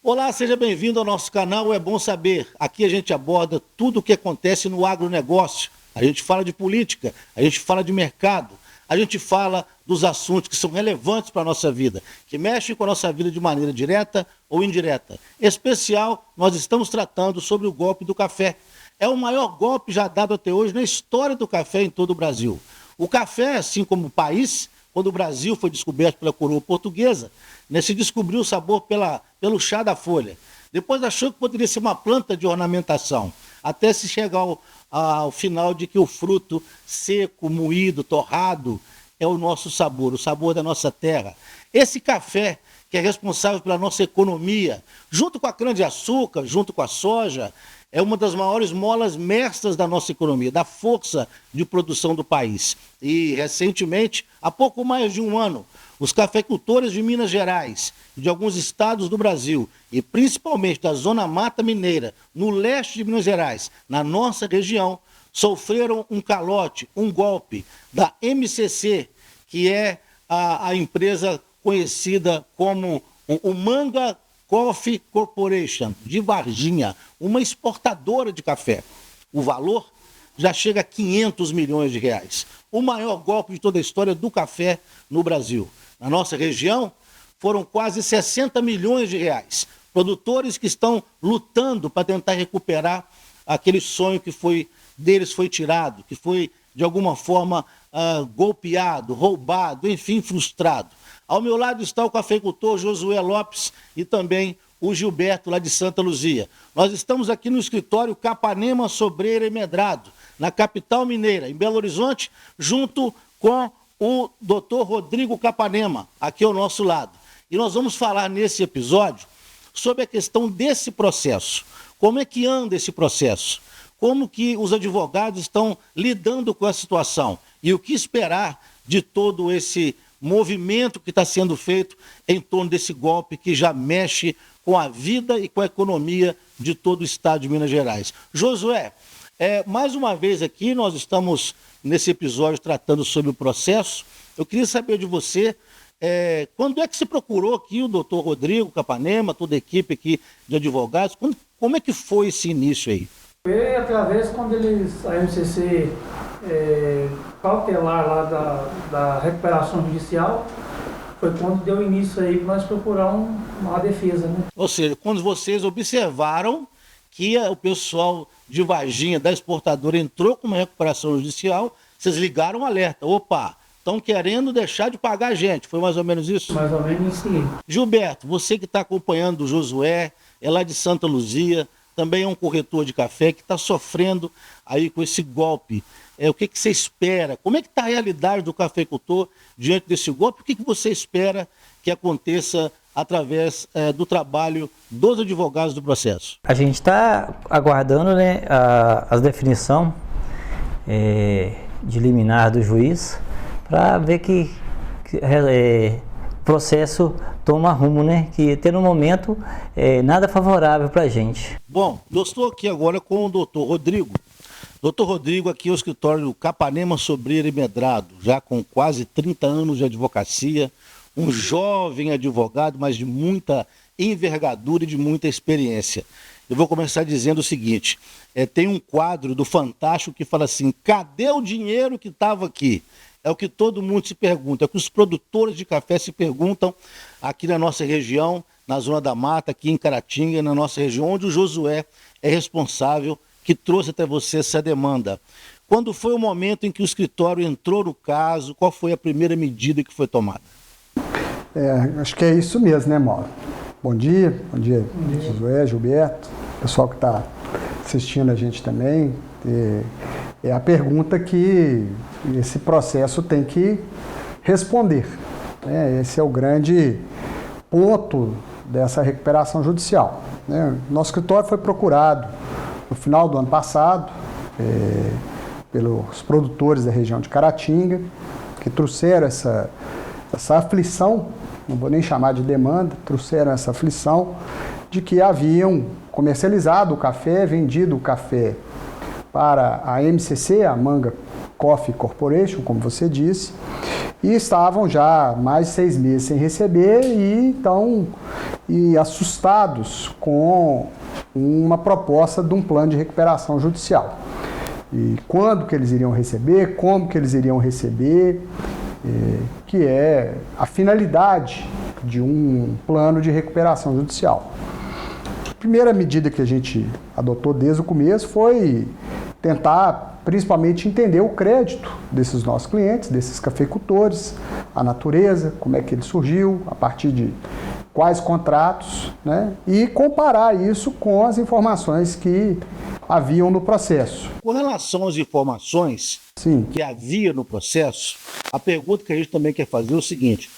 Olá, seja bem-vindo ao nosso canal É Bom Saber. Aqui a gente aborda tudo o que acontece no agronegócio. A gente fala de política, a gente fala de mercado, a gente fala dos assuntos que são relevantes para a nossa vida, que mexem com a nossa vida de maneira direta ou indireta. Em especial, nós estamos tratando sobre o golpe do café. É o maior golpe já dado até hoje na história do café em todo o Brasil. O café, assim como o país, quando o Brasil foi descoberto pela coroa portuguesa, se descobriu o sabor pelo chá da folha. Depois achou que poderia ser uma planta de ornamentação, até se chegar ao final de que o fruto seco, moído, torrado, é o nosso sabor, o sabor da nossa terra. Esse café que é responsável pela nossa economia, junto com a cana-de-açúcar, junto com a soja, é uma das maiores molas mestras da nossa economia, da força de produção do país. E, recentemente, há pouco mais de um ano, os cafeicultores de Minas Gerais e de alguns estados do Brasil, e principalmente da Zona Mata Mineira, no leste de Minas Gerais, na nossa região, sofreram um calote, um golpe da MCC, que é a empresa conhecida como o Manga Coffee Corporation, de Varginha, uma exportadora de café. O valor já chega a 500 milhões de reais. O maior golpe de toda a história do café no Brasil. Na nossa região, foram quase 60 milhões de reais. Produtores que estão lutando para tentar recuperar aquele sonho que deles foi tirado, que foi, de alguma forma, golpeado, roubado, enfim, frustrado. Ao meu lado está o cafeicultor Josué Lopes e também o Gilberto, lá de Santa Luzia. Nós estamos aqui no escritório Capanema, Sobreira e Medrado, na capital mineira, em Belo Horizonte, junto com o Dr. Rodrigo Capanema, aqui ao nosso lado. E nós vamos falar nesse episódio sobre a questão desse processo. Como é que anda esse processo? Como que os advogados estão lidando com a situação? E o que esperar de todo esse movimento que está sendo feito em torno desse golpe que já mexe com a vida e com a economia de todo o estado de Minas Gerais. Josué, mais uma vez aqui nós estamos nesse episódio tratando sobre o processo. Eu queria saber de você, quando é que se procurou aqui o doutor Rodrigo Capanema, toda a equipe aqui de advogados, como é que foi esse início aí? Foi através quando a MCC cautelar lá da recuperação judicial, foi quando deu início aí para nós procurar uma defesa, né? Ou seja, quando vocês observaram que o pessoal de Varginha, da exportadora, entrou com uma recuperação judicial, vocês ligaram um alerta. Opa, estão querendo deixar de pagar a gente. Foi mais ou menos isso? Mais ou menos isso aí. Gilberto, você que está acompanhando o Josué, é lá de Santa Luzia, também é um corretor de café que está sofrendo aí com esse golpe. O que você espera? Como é que está a realidade do cafeicultor diante desse golpe? O que você espera que aconteça através do trabalho dos advogados do processo? A gente está aguardando, né, a definição de liminar do juiz para ver que processo toma rumo, né? Que até no momento nada favorável para a gente. Bom, eu estou aqui agora com o doutor Rodrigo. Doutor Rodrigo, aqui é o escritório do Capanema, Sobreira e Medrado, já com quase 30 anos de advocacia, um jovem advogado, mas de muita envergadura e de muita experiência. Eu vou começar dizendo o seguinte, tem um quadro do Fantástico que fala assim, cadê o dinheiro que estava aqui? É o que todo mundo se pergunta, é o que os produtores de café se perguntam aqui na nossa região, na Zona da Mata, aqui em Caratinga, na nossa região, onde o Josué é responsável, que trouxe até você essa demanda. Quando foi o momento em que o escritório entrou no caso, qual foi a primeira medida que foi tomada? Acho que é isso mesmo, né, Mauro? Bom dia, Josué, Gilberto, pessoal que está assistindo a gente também. É a pergunta que esse processo tem que responder. Esse é o grande ponto dessa recuperação judicial. Nosso escritório foi procurado no final do ano passado pelos produtores da região de Caratinga, que trouxeram essa aflição, não vou nem chamar de demanda, trouxeram essa aflição de que haviam comercializado o café, vendido o café para a MCC, a Manga Coffee Corporation, como você disse, e estavam já mais de 6 meses sem receber e assustados com uma proposta de um plano de recuperação judicial. E quando que eles iriam receber, como que eles iriam receber, que é a finalidade de um plano de recuperação judicial. A primeira medida que a gente adotou desde o começo foi tentar, principalmente, entender o crédito desses nossos clientes, desses cafeicultores, a natureza, como é que ele surgiu, a partir de quais contratos, né? E comparar isso com as informações que haviam no processo. Com relação às informações Sim. que havia no processo, a pergunta que a gente também quer fazer é o seguinte: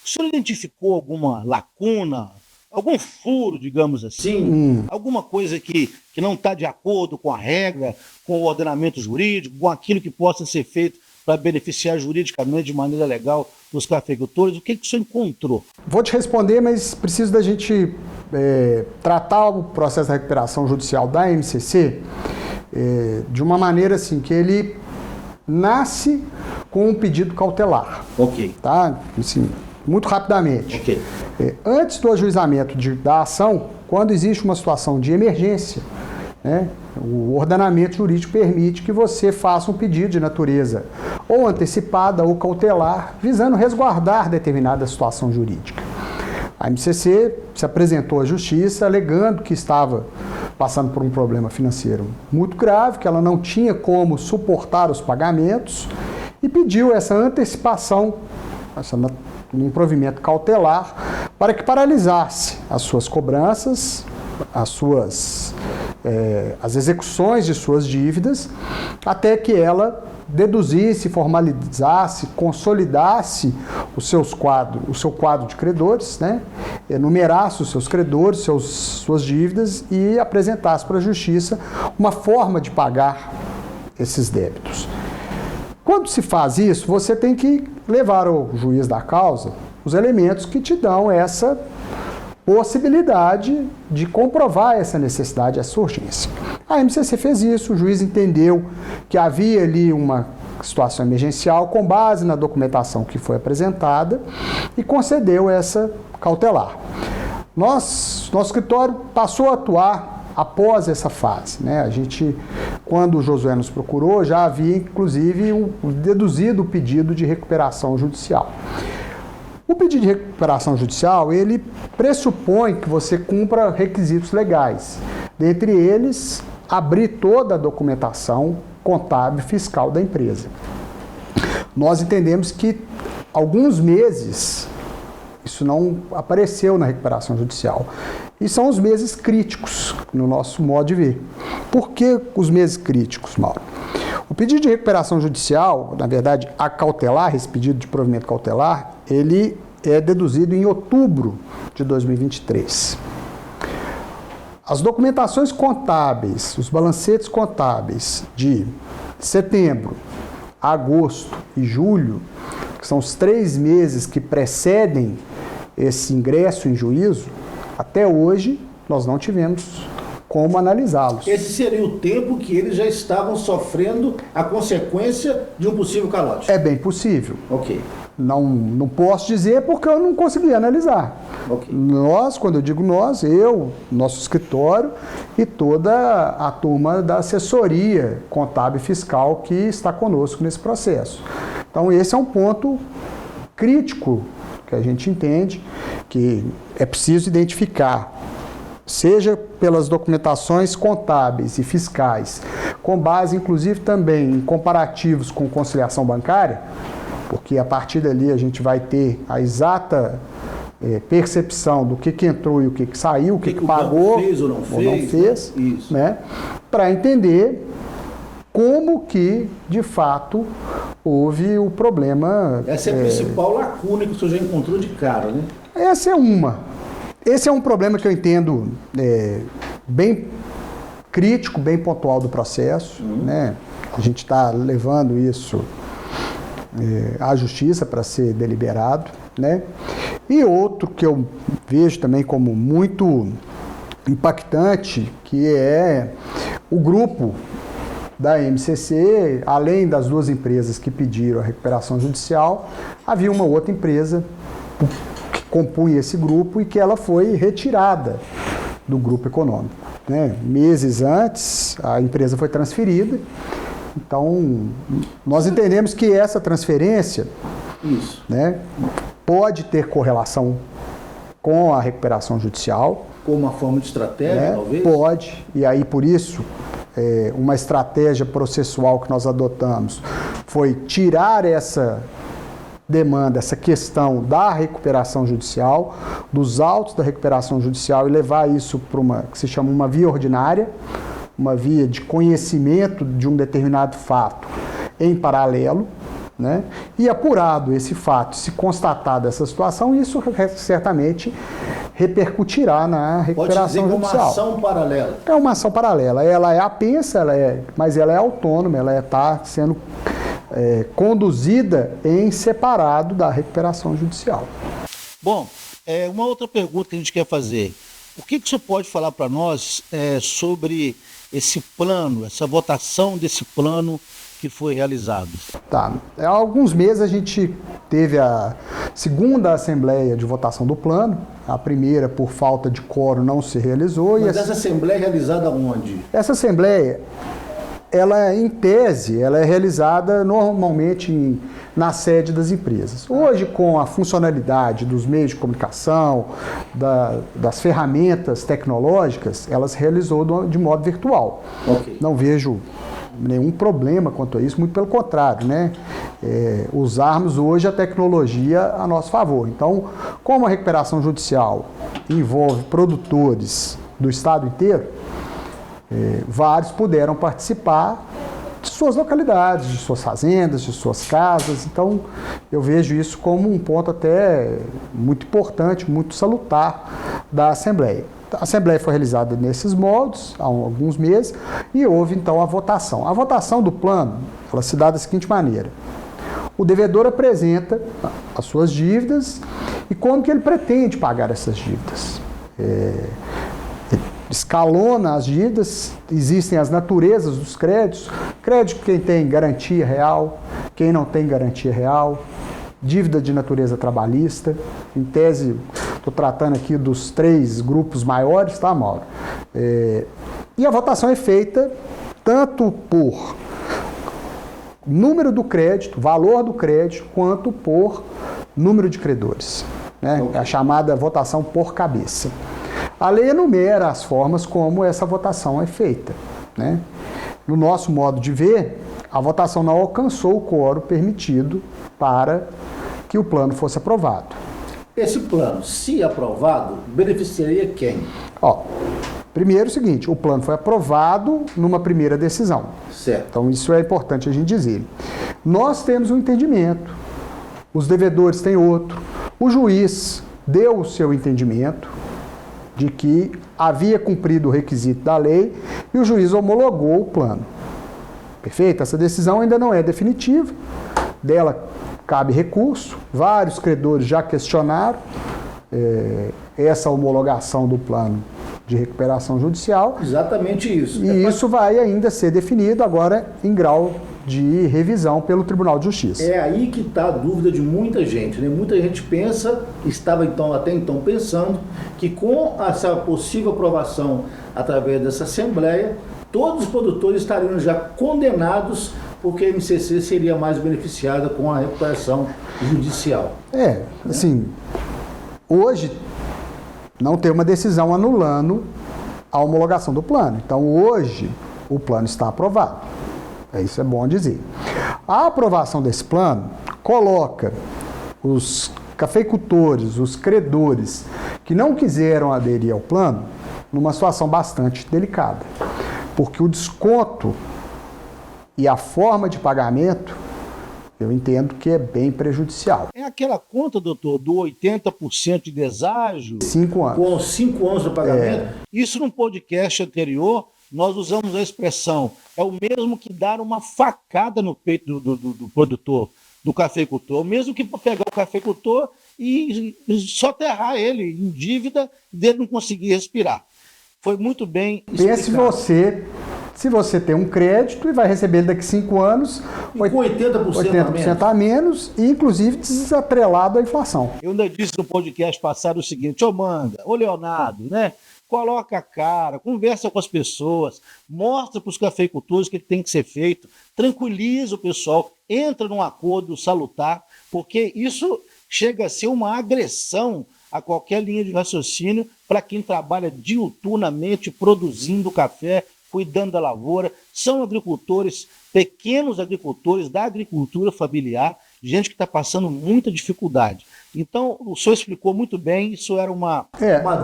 o senhor identificou alguma lacuna, algum furo, digamos assim, alguma coisa que não está de acordo com a regra, com o ordenamento jurídico, com aquilo que possa ser feito para beneficiar juridicamente de maneira legal os cafeicultores? O que o senhor encontrou? Vou te responder, mas preciso da gente tratar o processo de recuperação judicial da MCC de uma maneira assim, que ele nasce com um pedido cautelar. Ok. Tá? Assim, muito rapidamente. Ok. Antes do ajuizamento da ação, quando existe uma situação de emergência, né, o ordenamento jurídico permite que você faça um pedido de natureza ou antecipada ou cautelar, visando resguardar determinada situação jurídica. A MCC se apresentou à Justiça alegando que estava passando por um problema financeiro muito grave, que ela não tinha como suportar os pagamentos e pediu essa antecipação, um provimento cautelar, para que paralisasse as suas cobranças, as execuções de suas dívidas, até que ela deduzisse, formalizasse, consolidasse o seu quadro de credores, né? Enumerasse os seus credores, suas dívidas e apresentasse para a Justiça uma forma de pagar esses débitos. Quando se faz isso, você tem que levar ao juiz da causa os elementos que te dão essa possibilidade de comprovar essa necessidade, essa urgência. A MCC fez isso, o juiz entendeu que havia ali uma situação emergencial com base na documentação que foi apresentada e concedeu essa cautelar. Nosso escritório passou a atuar após essa fase, né? A gente, quando o Josué nos procurou, já havia inclusive deduzido o pedido de recuperação judicial. O pedido de recuperação judicial, ele pressupõe que você cumpra requisitos legais. Dentre eles, abrir toda a documentação contábil e fiscal da empresa. Nós entendemos que alguns meses isso não apareceu na recuperação judicial. E são os meses críticos, no nosso modo de ver. Por que os meses críticos, Mauro? O pedido de recuperação judicial, na verdade, a cautelar, esse pedido de provimento cautelar, ele é deduzido em outubro de 2023. As documentações contábeis, os balancetes contábeis de setembro, agosto e julho, que são os 3 meses que precedem esse ingresso em juízo, até hoje nós não tivemos como analisá-los. Esse seria o tempo que eles já estavam sofrendo a consequência de um possível calote? É bem possível. Ok. Não posso dizer porque eu não consegui analisar. Okay. Nós, quando eu digo nós, eu, nosso escritório e toda a turma da assessoria contábil e fiscal que está conosco nesse processo. Então, esse é um ponto crítico que a gente entende que é preciso identificar, seja pelas documentações contábeis e fiscais, com base, inclusive, também em comparativos com conciliação bancária, porque a partir dali a gente vai ter a exata percepção do que entrou e o que saiu, o que pagou fez ou não fez, né? Para entender como que, de fato, houve o problema. Essa é a principal lacuna que o senhor já encontrou de cara, né? Essa é uma. Esse é um problema que eu entendo bem crítico, bem pontual do processo, né? A gente está levando isso à justiça para ser deliberado, né? E outro que eu vejo também como muito impactante, que é o grupo da MCC, além das duas empresas que pediram a recuperação judicial, havia uma outra empresa que compunha esse grupo e que ela foi retirada do grupo econômico, né? Meses antes, a empresa foi transferida. Então, nós entendemos que essa transferência, né, pode ter correlação com a recuperação judicial. Como uma forma de estratégia, né? Talvez? Pode, e aí por isso, uma estratégia processual que nós adotamos foi tirar essa demanda, essa questão da recuperação judicial, dos autos da recuperação judicial e levar isso para uma, que se chama uma via ordinária, uma via de conhecimento de um determinado fato em paralelo, né? E apurado esse fato, se constatada essa situação, isso certamente repercutirá na recuperação judicial. Pode dizer que é uma ação paralela. É uma ação paralela. Ela é apensa, mas ela é autônoma, ela está sendo conduzida em separado da recuperação judicial. Bom, uma outra pergunta que a gente quer fazer. O que o senhor pode falar para nós sobre esse plano, essa votação desse plano que foi realizado? Tá. Há alguns meses a gente teve a segunda assembleia de votação do plano. A primeira, por falta de quórum, não se realizou. Mas essa assembleia é realizada onde? Essa assembleia, ela em tese, ela é realizada normalmente na sede das empresas. Hoje, com a funcionalidade dos meios de comunicação, das ferramentas tecnológicas, ela se realizou de modo virtual. Okay. Não vejo nenhum problema quanto a isso, muito pelo contrário, né? Usarmos hoje a tecnologia a nosso favor. Então, como a recuperação judicial envolve produtores do estado inteiro, vários puderam participar de suas localidades, de suas fazendas, de suas casas. Então, eu vejo isso como um ponto até muito importante, muito salutar da Assembleia. A Assembleia foi realizada nesses moldes, há alguns meses, e houve, então, a votação. A votação do plano, ela se dá da seguinte maneira. O devedor apresenta as suas dívidas e como que ele pretende pagar essas dívidas. Escalona as dívidas, existem as naturezas dos créditos. Crédito quem tem garantia real, quem não tem garantia real, dívida de natureza trabalhista. Em tese, estou tratando aqui dos 3 grupos maiores, tá, Mauro? E a votação é feita tanto por número do crédito, valor do crédito, quanto por número de credores, né? É a chamada votação por cabeça. A lei enumera as formas como essa votação é feita, né? No nosso modo de ver, a votação não alcançou o quórum permitido para que o plano fosse aprovado. Esse plano, se aprovado, beneficiaria quem? Primeiro é o seguinte, o plano foi aprovado numa primeira decisão. Certo. Então isso é importante a gente dizer. Nós temos um entendimento, os devedores têm outro, o juiz deu o seu entendimento de que havia cumprido o requisito da lei e o juiz homologou o plano. Perfeito? Essa decisão ainda não é definitiva, dela cabe recurso, vários credores já questionaram essa homologação do plano de recuperação judicial. Exatamente isso. E isso vai ainda ser definido agora em grau de revisão pelo Tribunal de Justiça. É aí que está a dúvida de muita gente, né? Muita gente pensa, estava até então pensando, que com essa possível aprovação através dessa Assembleia, todos os produtores estariam já condenados porque a MCC seria mais beneficiada com a recuperação judicial. Assim, hoje não tem uma decisão anulando a homologação do plano. Então, hoje, o plano está aprovado. Isso é bom dizer. A aprovação desse plano coloca os cafeicultores, os credores que não quiseram aderir ao plano numa situação bastante delicada. Porque o desconto e a forma de pagamento, eu entendo que é bem prejudicial. É aquela conta, doutor, do 80% de deságio 5 anos. Com 5 anos de pagamento. Isso num podcast anterior, nós usamos a expressão, é o mesmo que dar uma facada no peito do produtor, do cafeicultor, o mesmo que pegar o cafeicultor e soterrar ele em dívida dele não conseguir respirar. Foi muito bem explicado. Pense você Se você tem um crédito e vai receber ele daqui 5 anos, E com 80% a menos, e inclusive desatrelado à inflação. Eu ainda disse no podcast passado o seguinte: ô Manga, ô Leonardo, né? Coloca a cara, conversa com as pessoas, mostra para os cafeicultores o que tem que ser feito, tranquiliza o pessoal, entra num acordo salutar, porque isso chega a ser uma agressão a qualquer linha de raciocínio para quem trabalha diuturnamente produzindo café, cuidando da lavoura. São agricultores, pequenos agricultores da agricultura familiar, gente que está passando muita dificuldade. Então, o senhor explicou muito bem, isso era uma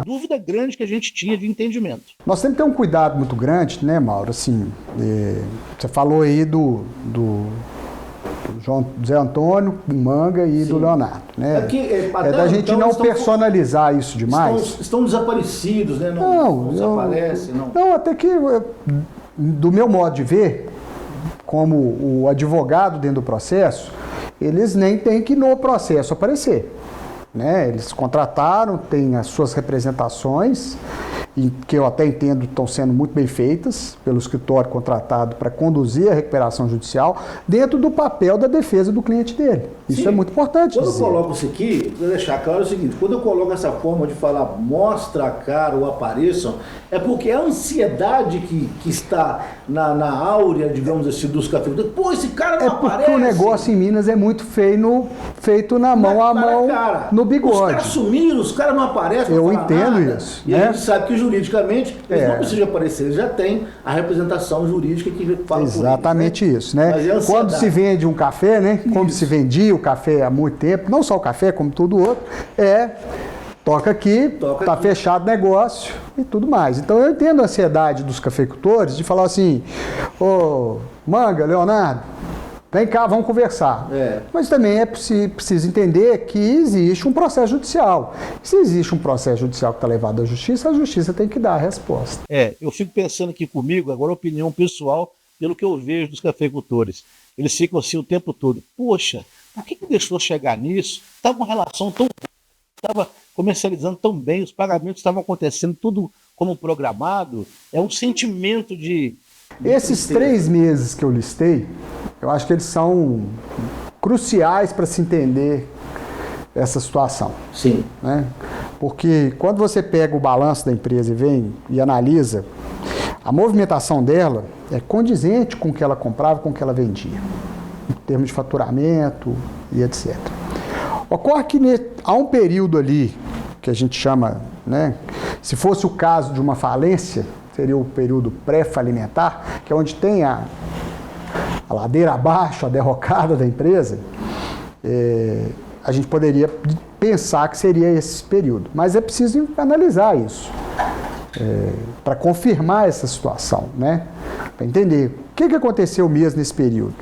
dúvida grande que a gente tinha de entendimento. Nós temos que ter um cuidado muito grande, né, Mauro? Assim, você falou aí do João Zé Antônio, do Manga e do Leonardo. Né? É da gente não personalizar isso demais. Estão desaparecidos, né? Não desaparecem, não. Não, até que, do meu modo de ver, como o advogado dentro do processo, eles nem têm que no processo aparecer. Né? Eles contrataram, têm as suas representações, que eu até entendo estão sendo muito bem feitas pelo escritório contratado para conduzir a recuperação judicial dentro do papel da defesa do cliente dele. Isso é muito importante Quando dizer. eu coloco isso aqui, vou deixar claro o seguinte: quando eu coloco essa forma de falar mostra a cara ou apareçam, é porque a ansiedade que está na áurea, digamos assim, dos cafeicultores. Pô, esse cara não aparece. Porque o negócio em Minas é muito feito na mão a mão, no bigode. Os caras sumiram, os caras não aparecem. Eu entendo isso. E a gente sabe que juridicamente eles não precisam aparecer, eles já têm a representação jurídica que fala exatamente por eles, isso, né? Quando se vende um café, né? Como se vendia o café há muito tempo, não só o café, como tudo outro, toca aqui, tá fechado o negócio e tudo mais. Então eu entendo a ansiedade dos cafeicultores de falar assim: ô Manga, Leonardo, vem cá, vamos conversar. Mas também é preciso entender que existe um processo judicial. Se existe um processo judicial que está levado à justiça, a justiça tem que dar a resposta. Eu fico pensando aqui comigo, agora opinião pessoal, pelo que eu vejo dos cafeicultores. Eles ficam assim o tempo todo: poxa, por que deixou chegar nisso? Estava uma relação tão... Estava comercializando tão bem, os pagamentos estavam acontecendo tudo como programado. É um sentimento de Esses 3 meses que eu listei, eu acho que eles são cruciais para se entender essa situação. Sim. Né? Porque quando você pega o balanço da empresa e vem e analisa, a movimentação dela é condizente com o que ela comprava, com o que ela vendia, em termos de faturamento e etc. Ocorre que há um período ali, que a gente chama, né, se fosse o caso de uma falência, seria o período pré-falimentar, que é onde tem a ladeira abaixo, a derrocada da empresa. A gente poderia pensar que seria esse período, mas é preciso analisar isso para confirmar essa situação, né? Para entender o que aconteceu mesmo nesse período.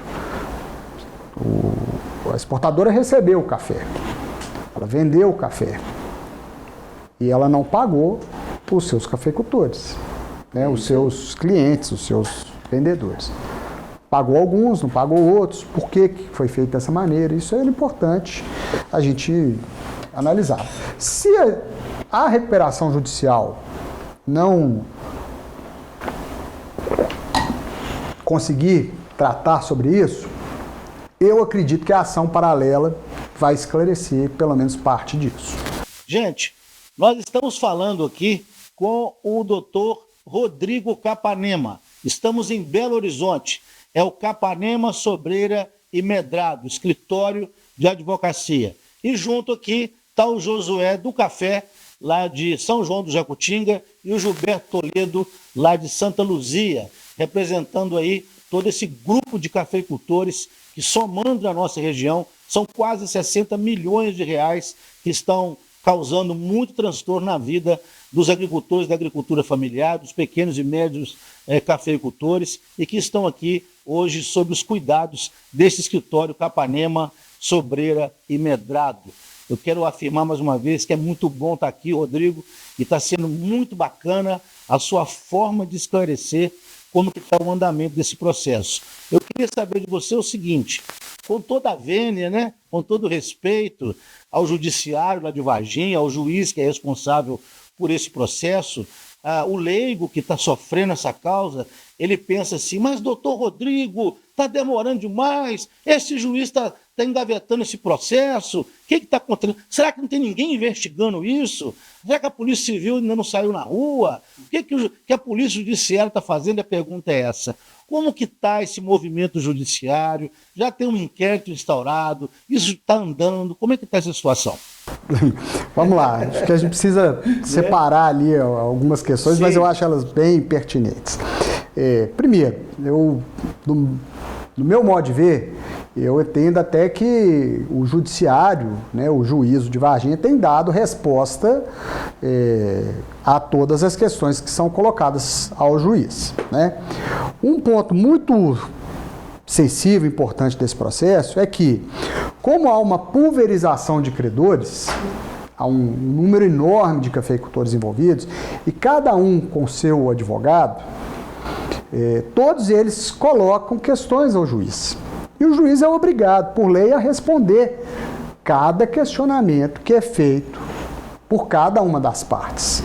A exportadora recebeu o café, ela vendeu o café e ela não pagou os seus cafeicultores, né? Os seus clientes, os seus vendedores. Pagou alguns, não pagou outros. Por que foi feito dessa maneira? Isso é importante a gente analisar. Se a recuperação judicial não conseguir tratar sobre isso, eu acredito que a ação paralela vai esclarecer pelo menos parte disso. Gente, nós estamos falando aqui com o Dr. Rodrigo Capanema. Estamos em Belo Horizonte. É o Capanema, Sobreira e Medrado, escritório de advocacia. E junto aqui está o Josué do Café, lá de São João do Jacutinga, e o Gilberto Toledo, lá de Santa Luzia, representando aí todo esse grupo de cafeicultores que, somando na nossa região, são quase 60 milhões de reais que estão causando muito transtorno na vida dos agricultores da agricultura familiar, dos pequenos e médios cafeicultores, e que estão aqui hoje sob os cuidados desse escritório Capanema, Sobreira e Medrado. Eu quero afirmar mais uma vez que é muito bom estar aqui, Rodrigo, e está sendo muito bacana a sua forma de esclarecer como que está o andamento desse processo. Eu queria saber de você o seguinte: com toda a vênia, né, com todo respeito ao judiciário lá de Varginha, ao juiz que é responsável por esse processo, o leigo que está sofrendo essa causa, ele pensa assim, mas doutor Rodrigo, está demorando demais, esse juiz está engavetando esse processo, o que está acontecendo? Será que não tem ninguém investigando isso? Será que a Polícia Civil ainda não saiu na rua? O que a Polícia Judiciária está fazendo? A pergunta é essa. Como que está esse movimento judiciário? Já tem um inquérito instaurado? Isso está andando? Como é que está essa situação? Vamos lá, acho que a gente precisa separar ali algumas questões, mas eu acho elas bem pertinentes. Primeiro, no meu modo de ver, eu entendo até que o judiciário, né, o juízo de Varginha, tem dado resposta a todas as questões que são colocadas ao juiz, né? Um ponto muito sensível e importante desse processo é que, como há uma pulverização de credores, há um número enorme de cafeicultores envolvidos, e cada um com seu advogado, todos eles colocam questões ao juiz. E o juiz é obrigado, por lei, a responder cada questionamento que é feito por cada uma das partes.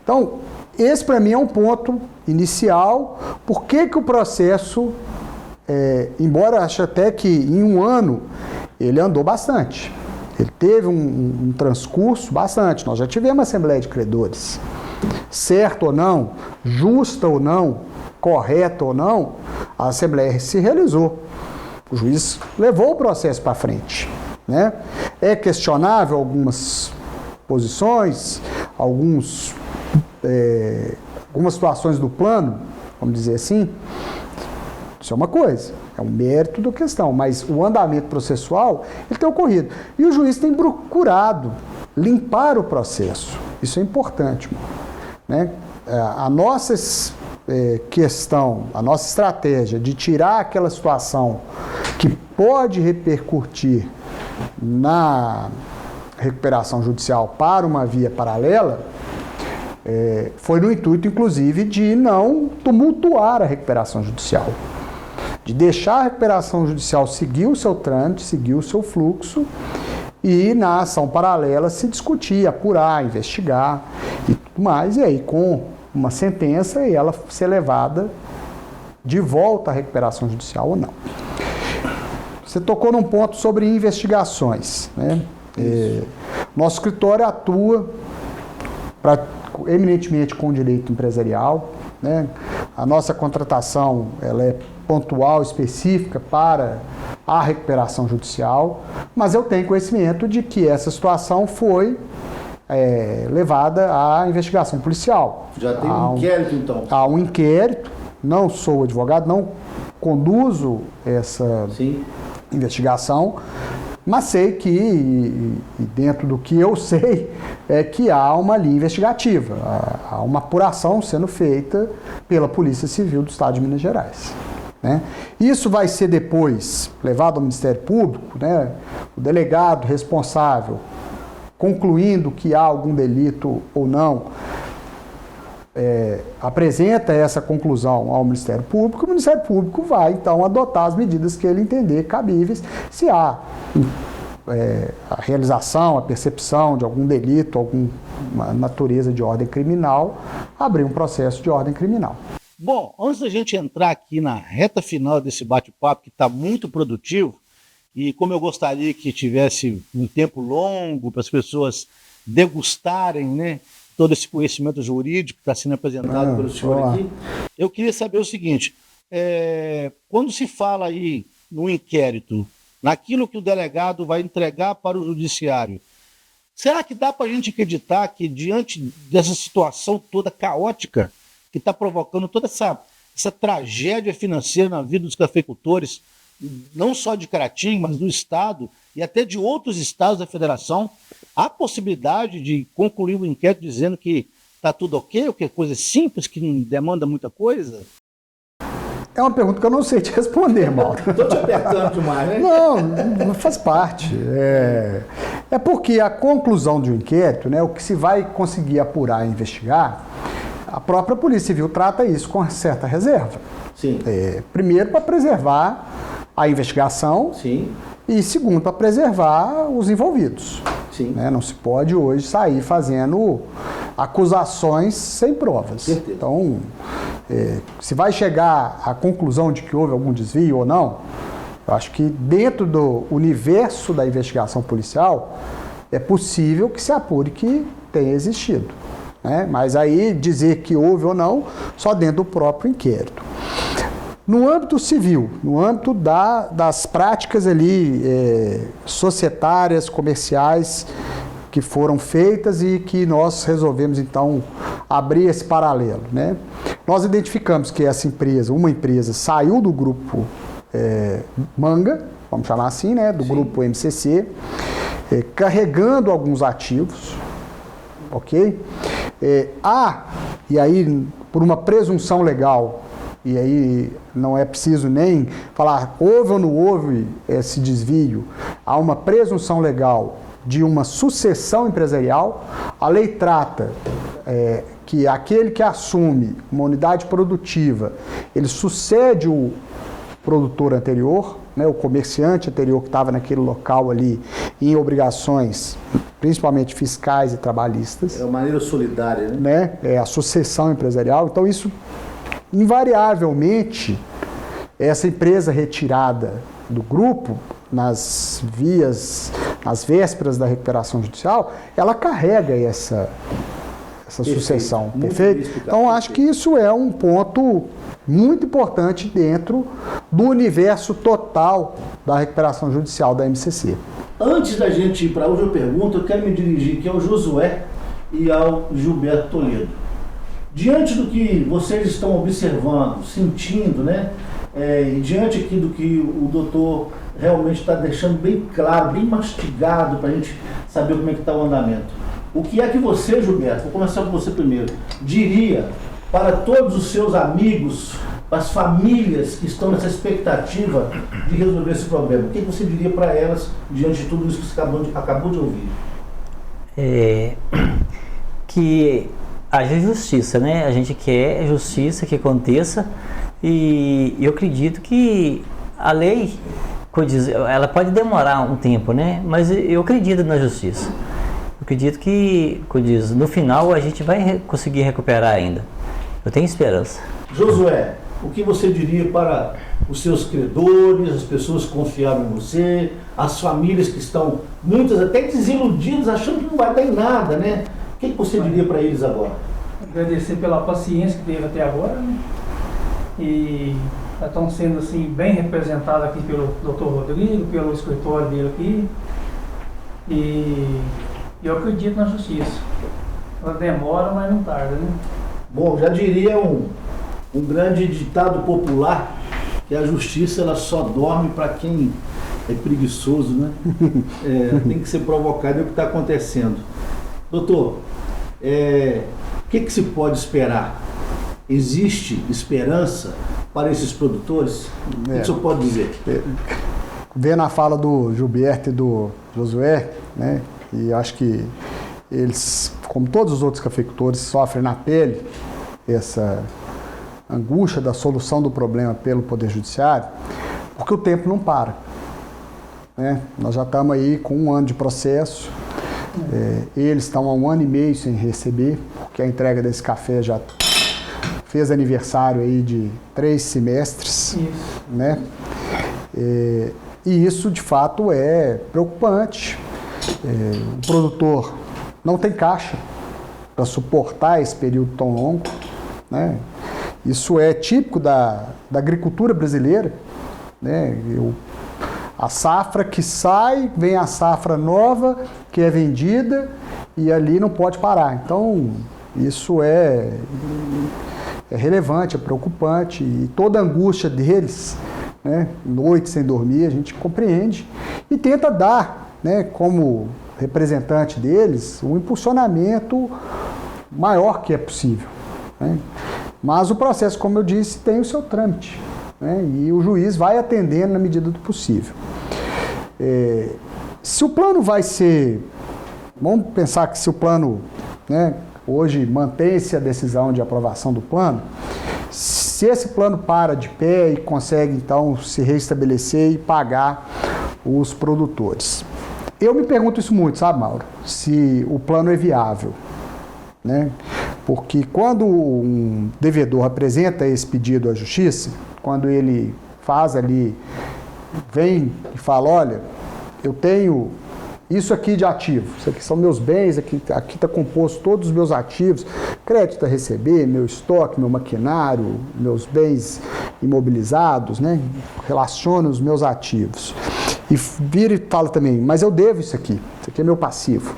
Então, esse para mim é um ponto inicial. Por que o processo, embora eu ache até que em um ano ele andou bastante, ele teve um transcurso bastante. Nós já tivemos Assembleia de Credores. Certo ou não, justa ou não, correta ou não, a Assembleia se realizou. O juiz levou o processo para frente, né? É questionável algumas posições, algumas situações do plano, vamos dizer assim. Isso é uma coisa, é um mérito da questão, mas o andamento processual ele tem ocorrido. E o juiz tem procurado limpar o processo. Isso é importante, né? A nossa questão, a nossa estratégia de tirar aquela situação que pode repercutir na recuperação judicial para uma via paralela, foi no intuito, inclusive, de não tumultuar a recuperação judicial, de deixar a recuperação judicial seguir o seu trâmite, seguir o seu fluxo, e na ação paralela se discutir, apurar, investigar e tudo mais, e aí com uma sentença e ela ser levada de volta à recuperação judicial ou não. Você tocou num ponto sobre investigações, né? Nosso escritório atua eminentemente com direito empresarial, né? A nossa contratação ela é pontual, específica para a recuperação judicial, mas eu tenho conhecimento de que essa situação foi levada à investigação policial. Já tem um inquérito, então? Há um inquérito, não sou advogado, não conduzo essa investigação, mas sei que, e dentro do que eu sei, é que há uma linha investigativa, há uma apuração sendo feita pela Polícia Civil do Estado de Minas Gerais, né? Isso vai ser depois levado ao Ministério Público, né? O delegado responsável, concluindo que há algum delito ou não, apresenta essa conclusão ao Ministério Público, o Ministério Público vai, então, adotar as medidas que ele entender cabíveis, se há a realização, a percepção de algum delito, alguma natureza de ordem criminal, abrir um processo de ordem criminal. Bom, antes da gente entrar aqui na reta final desse bate-papo, que está muito produtivo, e como eu gostaria que tivesse um tempo longo para as pessoas degustarem, né, todo esse conhecimento jurídico que está sendo apresentado pelo senhor aqui, eu queria saber o seguinte, quando se fala aí no inquérito, naquilo que o delegado vai entregar para o judiciário, será que dá para a gente acreditar que diante dessa situação toda caótica que está provocando toda essa tragédia financeira na vida dos cafeicultores, não só de Caratinga, mas do Estado e até de outros estados da federação, há possibilidade de concluir o inquérito dizendo que está tudo ok, ou que é coisa simples, que não demanda muita coisa? É uma pergunta que eu não sei te responder, Mauro. Estou te apertando demais, né? Não faz parte. É porque a conclusão de um inquérito, né, o que se vai conseguir apurar e investigar, a própria Polícia Civil trata isso com certa reserva. Sim. Primeiro, para preservar a investigação. Sim. E segundo, para preservar os envolvidos. Sim. Né? Não se pode hoje sair fazendo acusações sem provas. Certeza. Então, se vai chegar à conclusão de que houve algum desvio ou não, eu acho que dentro do universo da investigação policial é possível que se apure que tenha existido, né? Mas aí dizer que houve ou não, só dentro do próprio inquérito. No âmbito civil, no âmbito das práticas ali societárias, comerciais, que foram feitas e que nós resolvemos, então, abrir esse paralelo, né? Nós identificamos que essa empresa, uma empresa, saiu do grupo Manga, vamos chamar assim, né? Do grupo MCC, carregando alguns ativos, ok? E aí, por uma presunção legal, e aí não é preciso nem falar houve ou não houve esse desvio, há uma presunção legal de uma sucessão empresarial. A lei trata que aquele que assume uma unidade produtiva, ele sucede o produtor anterior, né, o comerciante anterior que estava naquele local ali em obrigações, principalmente fiscais e trabalhistas. É uma maneira solidária, né? É a sucessão empresarial. Então isso, invariavelmente, essa empresa retirada do grupo, nas vésperas da recuperação judicial, ela carrega essa sucessão, perfeito? Então, acho que isso é um ponto muito importante dentro do universo total da recuperação judicial da MCC. Antes da gente ir para a última pergunta, eu quero me dirigir aqui ao Josué e ao Gilberto Toledo. Diante do que vocês estão observando, sentindo, né? E diante aqui do que o doutor realmente está deixando bem claro, bem mastigado, para a gente saber como é que está o andamento. O que é que você, Gilberto, vou começar com você primeiro, diria para todos os seus amigos, as famílias que estão nessa expectativa de resolver esse problema? O que você diria para elas diante de tudo isso que você acabou de ouvir? Que haja justiça, né? A gente quer justiça, que aconteça, e eu acredito que a lei, ela pode demorar um tempo, né? Mas eu acredito na justiça. Eu acredito que, no final, a gente vai conseguir recuperar ainda. Eu tenho esperança. Josué, o que você diria para os seus credores, as pessoas que confiaram em você, as famílias que estão, muitas até desiludidas, achando que não vai dar em nada, né? O que você diria para eles agora? Agradecer pela paciência que teve até agora, né? E estão sendo assim, bem representados aqui pelo Dr. Rodrigo, pelo escritório dele aqui. E eu acredito na justiça. Ela demora, mas não tarda, né? Bom, já diria um grande ditado popular, que a justiça ela só dorme para quem é preguiçoso, né? Tem que ser provocado, é o que está acontecendo. Doutor, o que se pode esperar? Existe esperança para esses produtores? O que o senhor pode dizer? Vendo a fala do Gilberto e do Josué, né? E acho que eles, como todos os outros cafeicultores, sofrem na pele essa angústia da solução do problema pelo Poder Judiciário, porque o tempo não para, né? Nós já estamos aí com 1 ano de processo, eles estão há 1 ano e meio sem receber, porque a entrega desse café já fez aniversário aí de 3 semestres, né? E isso, de fato, é preocupante. O produtor não tem caixa para suportar esse período tão longo, né? Isso é típico da agricultura brasileira, né? A safra que sai, vem a safra nova que é vendida e ali não pode parar. Então, isso é relevante, é preocupante, e toda a angústia deles, né? Noite sem dormir, a gente compreende e tenta dar, né, como representante deles, um impulsionamento maior que é possível, né? Mas o processo, como eu disse, tem o seu trâmite, né? E o juiz vai atendendo na medida do possível. Se o plano vai ser... Vamos pensar que se o plano, né, hoje mantém-se a decisão de aprovação do plano, se esse plano para de pé e consegue, então, se reestabelecer e pagar os produtores. Eu me pergunto isso muito, sabe, Mauro? Se o plano é viável. né? Porque quando um devedor apresenta esse pedido à justiça, quando ele faz ali, vem e fala, olha, eu tenho isso aqui de ativo, isso aqui são meus bens, aqui está composto todos os meus ativos, crédito a receber, meu estoque, meu maquinário, meus bens imobilizados, né? Relaciona os meus ativos. E vira e fala também, mas eu devo isso aqui é meu passivo.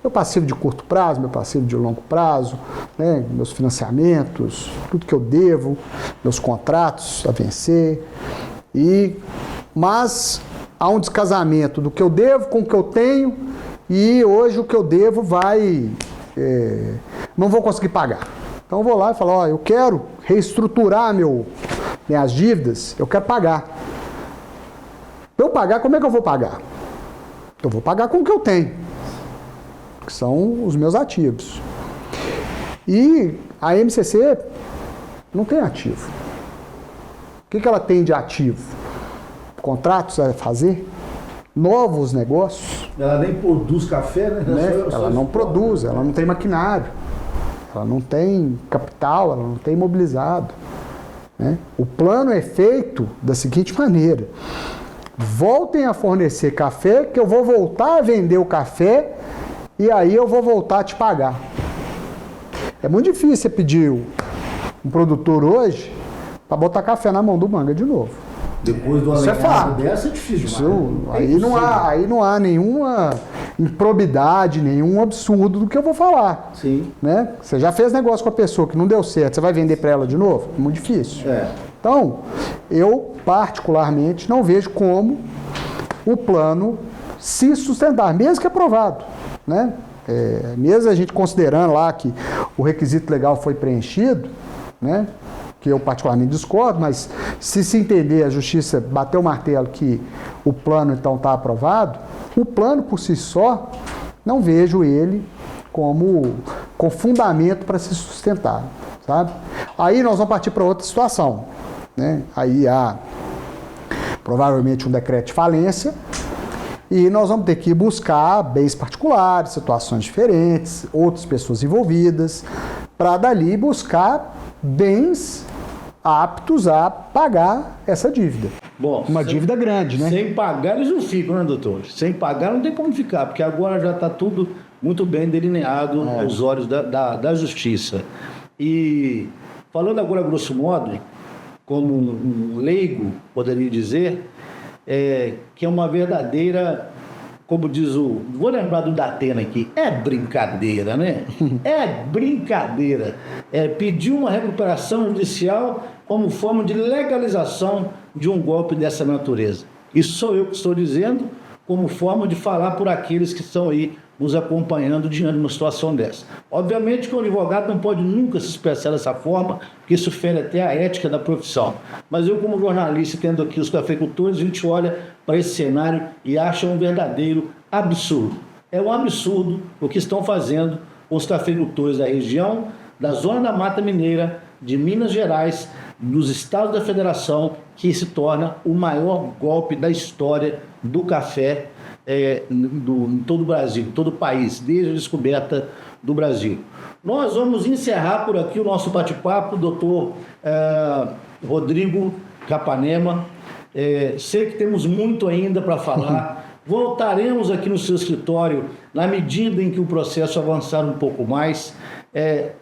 Meu passivo de curto prazo, meu passivo de longo prazo, né? Meus financiamentos, tudo que eu devo, meus contratos a vencer. Mas há um descasamento do que eu devo com o que eu tenho e hoje o que eu devo não vou conseguir pagar. Então eu vou lá e falo, eu quero reestruturar minhas dívidas, eu quero pagar. Para eu pagar, como é que eu vou pagar? Eu vou pagar com o que eu tenho, que são os meus ativos. E a MCC não tem ativo. O que ela tem de ativo? Contratos a fazer? Novos negócios? Ela nem produz café, né? Ela não produz, ela não tem maquinário, ela não tem capital, ela não tem imobilizado. Né? O plano é feito da seguinte maneira: voltem a fornecer café, que eu vou voltar a vender o café e aí eu vou voltar a te pagar. É muito difícil você pedir um produtor hoje para botar café na mão do Manga de novo. Depois do alinhado dessa é difícil. Aí não há nenhuma improbidade, nenhum absurdo do que eu vou falar. Sim. Né? Você já fez negócio com a pessoa que não deu certo, você vai vender para ela de novo? É muito difícil. Então, eu particularmente não vejo como o plano se sustentar, mesmo que aprovado. Né? Mesmo a gente considerando lá que o requisito legal foi preenchido, né? Que eu particularmente discordo, mas se entender, a justiça bateu o martelo que o plano então está aprovado, o plano por si só, não vejo ele com fundamento para se sustentar, sabe? Aí nós vamos partir para outra situação, né? Aí há provavelmente um decreto de falência e nós vamos ter que buscar bens particulares, situações diferentes, outras pessoas envolvidas, para dali buscar bens aptos a pagar essa dívida. Bom, uma dívida grande, né? Sem pagar eles não ficam, né, doutor? Sem pagar não tem como ficar, porque agora já está tudo muito bem delineado aos olhos da justiça. E falando agora, grosso modo, como um leigo poderia dizer, que é uma verdadeira, como diz vou lembrar do Datena aqui, é brincadeira, né? É brincadeira. Pedir uma recuperação judicial como forma de legalização de um golpe dessa natureza. Isso sou eu que estou dizendo, como forma de falar por aqueles que estão aí nos acompanhando diante de uma situação dessa. Obviamente que o advogado não pode nunca se expressar dessa forma, porque isso fere até a ética da profissão. Mas eu, como jornalista, tendo aqui os cafeicultores, a gente olha para esse cenário e acha um verdadeiro absurdo. É um absurdo o que estão fazendo os cafeicultores da região, da Zona da Mata Mineira, de Minas Gerais, dos estados da federação, que se torna o maior golpe da história do café em todo o Brasil, todo o país, desde a descoberta do Brasil. Nós vamos encerrar por aqui o nosso bate-papo, doutor Rodrigo Capanema. Sei que temos muito ainda para falar. Voltaremos aqui no seu escritório na medida em que o processo avançar um pouco mais.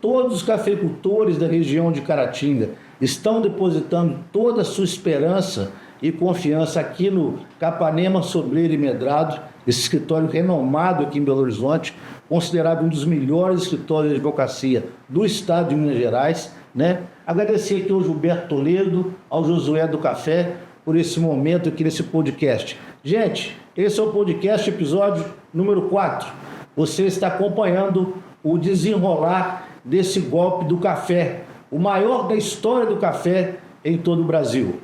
Todos os cafeicultores da região de Caratinga estão depositando toda a sua esperança e confiança aqui no Capanema, Sobreira e Medrado, esse escritório renomado aqui em Belo Horizonte, considerado um dos melhores escritórios de advocacia do estado de Minas Gerais, né? Agradecer aqui ao Gilberto Toledo, ao Josué do Café, por esse momento aqui nesse podcast. Gente, esse é o podcast episódio número 4. Você está acompanhando o desenrolar desse golpe do café, o maior da história do café em todo o Brasil.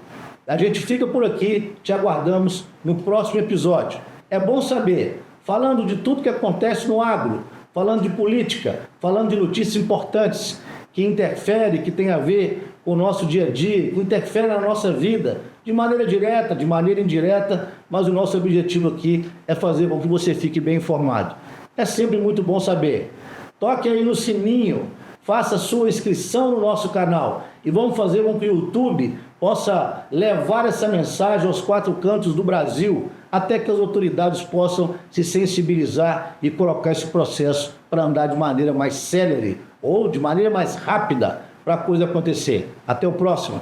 A gente fica por aqui, te aguardamos no próximo episódio. É bom saber, falando de tudo que acontece no agro, falando de política, falando de notícias importantes que interferem, que tem a ver com o nosso dia a dia, que interferem na nossa vida, de maneira direta, de maneira indireta, mas o nosso objetivo aqui é fazer com que você fique bem informado. É sempre muito bom saber. toque aí no sininho, faça sua inscrição no nosso canal e vamos fazer com que o YouTube possa levar essa mensagem aos 4 cantos do Brasil, até que as autoridades possam se sensibilizar e colocar esse processo para andar de maneira mais célere ou de maneira mais rápida para a coisa acontecer. Até o próximo.